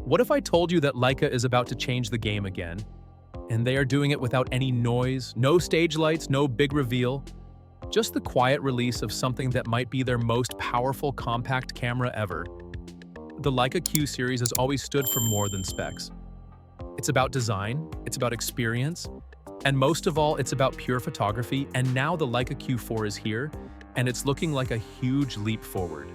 What if I told you that Leica is about to change the game again? And they are doing it without any noise, no stage lights, no big reveal, just the quiet release of something that might be their most powerful compact camera ever. The Leica Q series has always stood for more than specs. It's about design, it's about experience, and most of all, it's about pure photography, and now the Leica Q4 is here, and it's looking like a huge leap forward.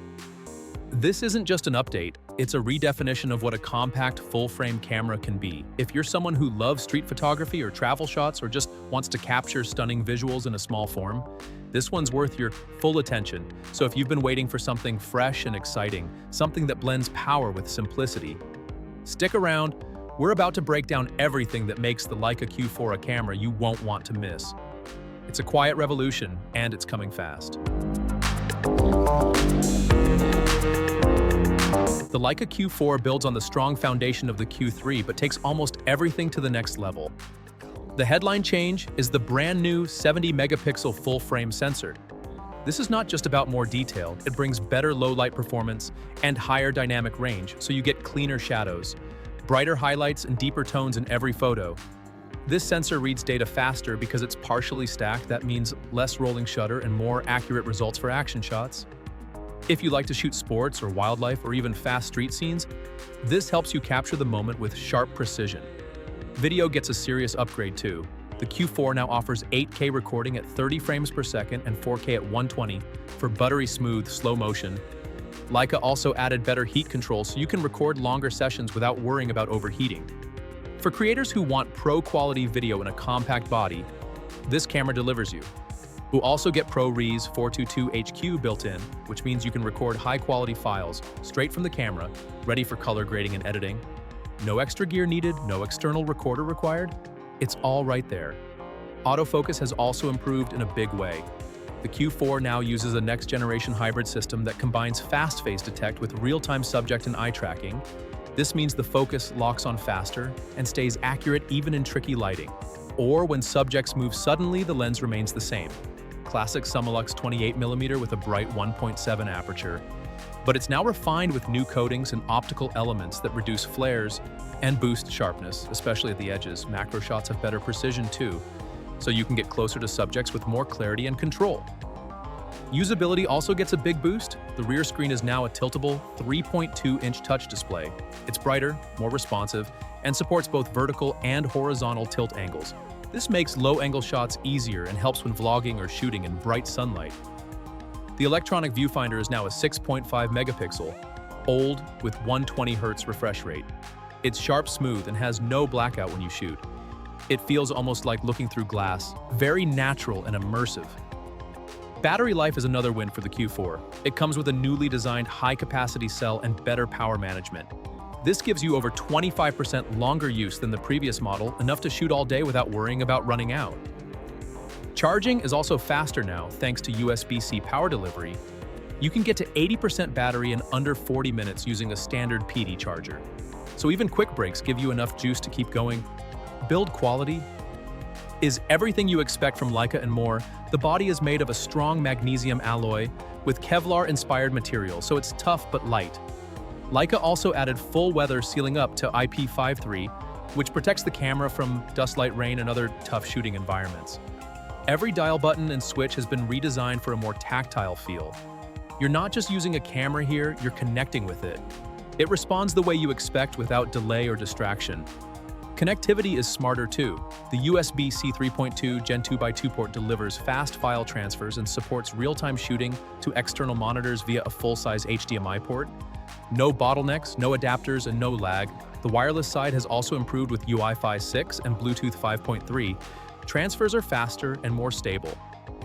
This isn't just an update, it's a redefinition of what a compact, full-frame camera can be. If you're someone who loves street photography or travel shots or just wants to capture stunning visuals in a small form, this one's worth your full attention. So if you've been waiting for something fresh and exciting, something that blends power with simplicity, stick around. We're about to break down everything that makes the Leica Q4 a camera you won't want to miss. It's a quiet revolution, and it's coming fast. The Leica Q4 builds on the strong foundation of the Q3 but takes almost everything to the next level. The headline change is the brand new 70-megapixel full-frame sensor. This is not just about more detail, it brings better low-light performance and higher dynamic range, so you get cleaner shadows, brighter highlights, and deeper tones in every photo. This sensor reads data faster because it's partially stacked. That means less rolling shutter and more accurate results for action shots. If you like to shoot sports or wildlife or even fast street scenes, this helps you capture the moment with sharp precision. Video gets a serious upgrade too. The Q4 now offers 8K recording at 30 frames per second and 4K at 120 for buttery smooth, slow motion. Leica also added better heat control so you can record longer sessions without worrying about overheating. For creators who want pro-quality video in a compact body, this camera delivers you. We'll also get ProRes 422 HQ built in, which means you can record high-quality files straight from the camera, ready for color grading and editing. No extra gear needed, no external recorder required. It's all right there. Autofocus has also improved in a big way. The Q4 now uses a next-generation hybrid system that combines fast face detect with real-time subject and eye tracking. This means the focus locks on faster and stays accurate even in tricky lighting. Or when subjects move suddenly, the lens remains the same. Classic Summilux 28mm with a bright 1.7 aperture. But it's now refined with new coatings and optical elements that reduce flares and boost sharpness, especially at the edges. Macro shots have better precision too, so you can get closer to subjects with more clarity and control. Usability also gets a big boost. The rear screen is now a tiltable 3.2-inch touch display. It's brighter, more responsive, and supports both vertical and horizontal tilt angles. This makes low-angle shots easier and helps when vlogging or shooting in bright sunlight. The electronic viewfinder is now a 6.5 megapixel, OLED with 120 Hz refresh rate. It's sharp, smooth, and has no blackout when you shoot. It feels almost like looking through glass, very natural and immersive. Battery life is another win for the Q4. It comes with a newly designed high-capacity cell and better power management. This gives you over 25% longer use than the previous model, enough to shoot all day without worrying about running out. Charging is also faster now thanks to USB-C power delivery. You can get to 80% battery in under 40 minutes using a standard PD charger. So even quick breaks give you enough juice to keep going. Build quality is everything you expect from Leica and more. The body is made of a strong magnesium alloy with Kevlar-inspired material, so it's tough but light. Leica also added full weather sealing up to IP53, which protects the camera from dust, light, rain, and other tough shooting environments. Every dial button and switch has been redesigned for a more tactile feel. You're not just using a camera here, you're connecting with it. It responds the way you expect without delay or distraction. Connectivity is smarter too. The USB-C 3.2 Gen 2x2 port delivers fast file transfers and supports real-time shooting to external monitors via a full-size HDMI port. No bottlenecks, no adapters, and no lag. The wireless side has also improved with Wi-Fi 6 and Bluetooth 5.3. Transfers are faster and more stable.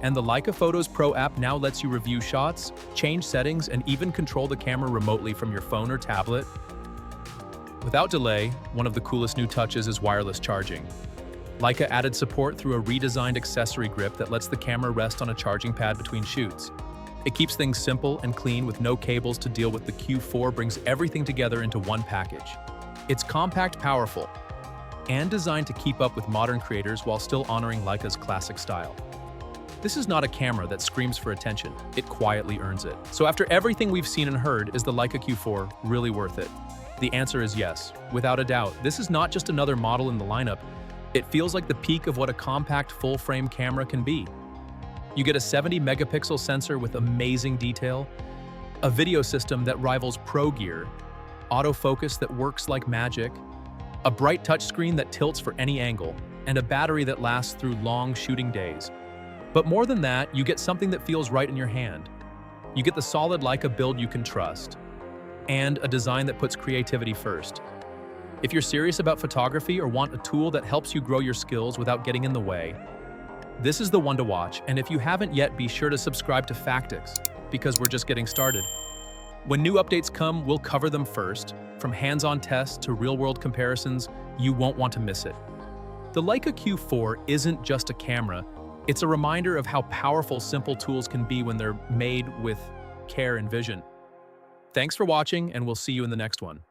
And the Leica Photos Pro app now lets you review shots, change settings, and even control the camera remotely from your phone or tablet. Without delay, one of the coolest new touches is wireless charging. Leica added support through a redesigned accessory grip that lets the camera rest on a charging pad between shoots. It keeps things simple and clean with no cables to deal with. The Q4 brings everything together into one package. It's compact, powerful, and designed to keep up with modern creators while still honoring Leica's classic style. This is not a camera that screams for attention, it quietly earns it. So after everything we've seen and heard, is the Leica Q4 really worth it? The answer is yes, without a doubt. This is not just another model in the lineup. It feels like the peak of what a compact full-frame camera can be. You get a 70-megapixel sensor with amazing detail, a video system that rivals pro gear, autofocus that works like magic, a bright touchscreen that tilts for any angle, and a battery that lasts through long shooting days. But more than that, you get something that feels right in your hand. You get the solid Leica build you can trust, and a design that puts creativity first. If you're serious about photography or want a tool that helps you grow your skills without getting in the way, this is the one to watch, and if you haven't yet, be sure to subscribe to Factix, because we're just getting started. When new updates come, we'll cover them first. From hands-on tests to real-world comparisons, you won't want to miss it. The Leica Q4 isn't just a camera, it's a reminder of how powerful simple tools can be when they're made with care and vision. Thanks for watching, and we'll see you in the next one.